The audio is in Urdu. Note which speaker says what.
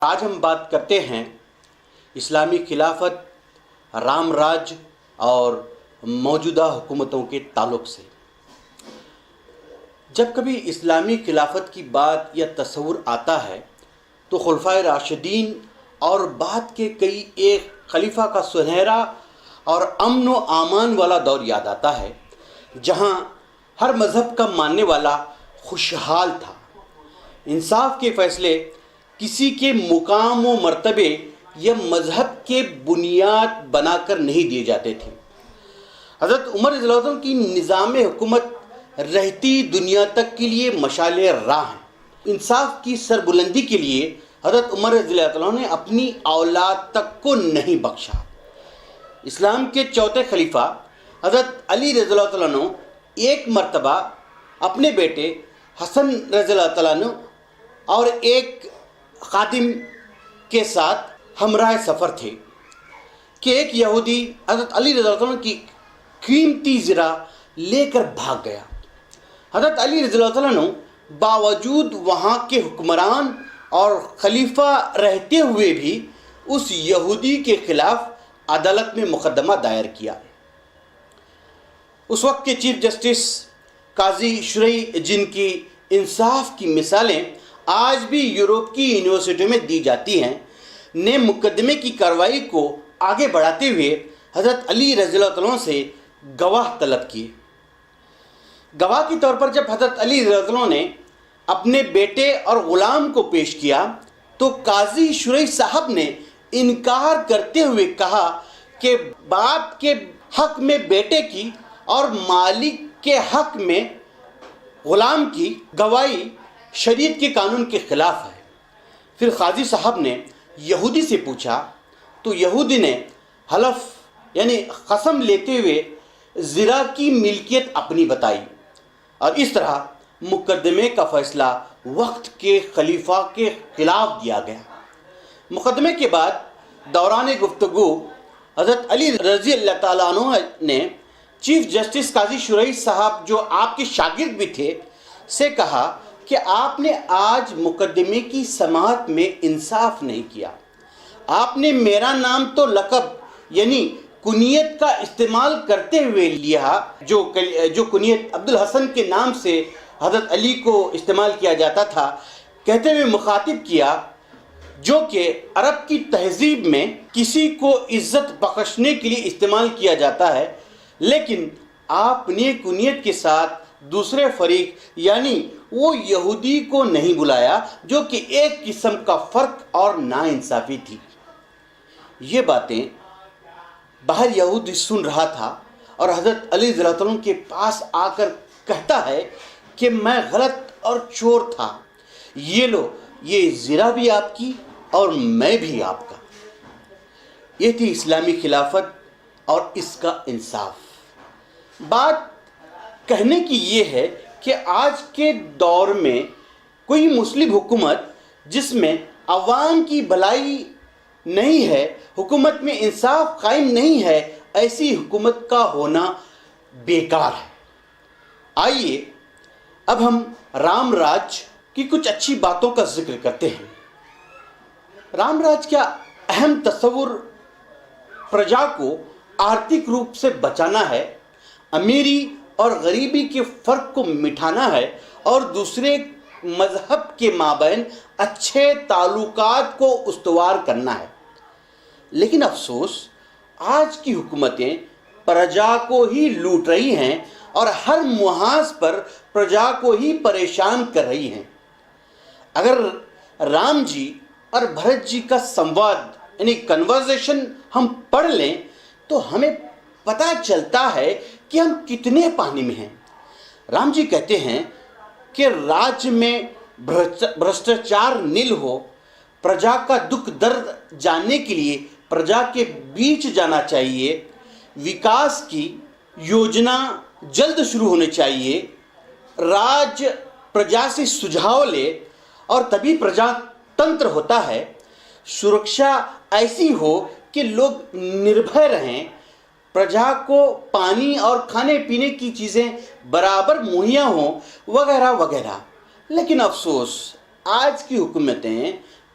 Speaker 1: آج ہم بات کرتے ہیں اسلامی خلافت، رام راج اور موجودہ حکومتوں کے تعلق سے۔ جب کبھی اسلامی خلافت کی بات یا تصور آتا ہے تو خلفائے راشدین اور بعد کے کئی ایک خلیفہ کا سنہرا اور امن و امان والا دور یاد آتا ہے، جہاں ہر مذہب کا ماننے والا خوشحال تھا۔ انصاف کے فیصلے کسی کے مقام و مرتبے یا مذہب کے بنیاد بنا کر نہیں دیے جاتے تھے۔ حضرت عمر رضی اللہ عنہ کی نظام حکومت رہتی دنیا تک کے لیے مشعل راہ ہیں۔ انصاف کی سربلندی کے لیے حضرت عمر رضی اللہ عنہ نے اپنی اولاد تک کو نہیں بخشا۔ اسلام کے چوتھے خلیفہ حضرت علی رضی اللہ عنہ ایک مرتبہ اپنے بیٹے حسن رضی اللہ عنہ اور ایک خادم کے ساتھ ہمراہ سفر تھے کہ ایک یہودی حضرت علی رضی اللہ عنہ کی قیمتی زرہ لے کر بھاگ گیا۔ حضرت علی رضی اللہ عنہ باوجود وہاں کے حکمران اور خلیفہ رہتے ہوئے بھی اس یہودی کے خلاف عدالت میں مقدمہ دائر کیا۔ اس وقت کے چیف جسٹس قاضی شرعی، جن کی انصاف کی مثالیں آج بھی یورپ کی یونیورسٹیوں میں دی جاتی ہیں، نے مقدمے کی کارروائی کو آگے بڑھاتے ہوئے حضرت علی رضی اللہ عنہ سے گواہ طلب کیے۔ گواہ کے طور پر جب حضرت علی رضی اللہ عنہ نے اپنے بیٹے اور غلام کو پیش کیا تو قاضی شرعی صاحب نے انکار کرتے ہوئے کہا کہ باپ کے حق میں بیٹے کی اور مالک کے حق میں غلام کی گواہی شریعت کے قانون کے خلاف ہے۔ پھر قاضی صاحب نے یہودی سے پوچھا تو یہودی نے حلف یعنی قسم لیتے ہوئے زرہ کی ملکیت اپنی بتائی، اور اس طرح مقدمے کا فیصلہ وقت کے خلیفہ کے خلاف دیا گیا۔ مقدمے کے بعد دوران گفتگو حضرت علی رضی اللہ تعالیٰ عنہ نے چیف جسٹس قاضی شرعی صاحب، جو آپ کے شاگرد بھی تھے، سے کہا کہ آپ نے آج مقدمے کی سماعت میں انصاف نہیں کیا۔ آپ نے میرا نام تو لقب یعنی کنیت کا استعمال کرتے ہوئے لیا، جو کنیت عبد الحسن کے نام سے حضرت علی کو استعمال کیا جاتا تھا، کہتے ہوئے مخاطب کیا، جو کہ عرب کی تہذیب میں کسی کو عزت بخشنے کے لیے استعمال کیا جاتا ہے، لیکن آپ نے کنیت کے ساتھ دوسرے فریق یعنی وہ یہودی کو نہیں بلایا، جو کہ ایک قسم کا فرق اور ناانصافی تھی۔ یہ باتیں باہر یہودی سن رہا تھا اور حضرت علی رضی اللہ عنہ کے پاس آ کر کہتا ہے کہ میں غلط اور چور تھا، یہ لو، یہ زرہ بھی آپ کی اور میں بھی آپ کا۔ یہ تھی اسلامی خلافت اور اس کا انصاف۔ بات کہنے کی یہ ہے کہ آج کے دور میں کوئی مسلم حکومت جس میں عوام کی بھلائی نہیں ہے، حکومت میں انصاف قائم نہیں ہے، ایسی حکومت کا ہونا بیکار ہے۔ آئیے اب ہم رام راج کی کچھ اچھی باتوں کا ذکر کرتے ہیں۔ رام راج کا اہم تصور پرجا کو آرتھک روپ سے بچانا ہے، امیری اور غریبی کے فرق کو مٹھانا ہے اور دوسرے مذہب کے مابین اچھے تعلقات کو استوار کرنا ہے۔ لیکن افسوس، آج کی حکومتیں پرجا کو ہی لوٹ رہی ہیں اور ہر محاذ پر پرجا کو ہی پریشان کر رہی ہیں۔ اگر رام جی اور بھرت جی کا سمواد یعنی کنورزیشن ہم پڑھ لیں تو ہمیں پتہ چلتا ہے کہ ہم کتنے پانی میں ہیں۔ رام جی کہتے ہیں کہ راج میں بھرشٹاچار نیل ہو، پرجا کا دکھ درد جاننے کے لیے پرجا کے بیچ جانا چاہیے، وکاس کی یوجنا جلد شروع ہونی چاہیے، راج پرجا سے سجھاؤ لے اور تبھی پرجا تنتر ہوتا ہے، سرکشا ایسی ہو کہ لوگ نربھے رہیں، پرجا کو پانی اور کھانے پینے کی چیزیں برابر مہیا ہوں، وغیرہ وغیرہ۔ لیکن افسوس، آج کی حکومتیں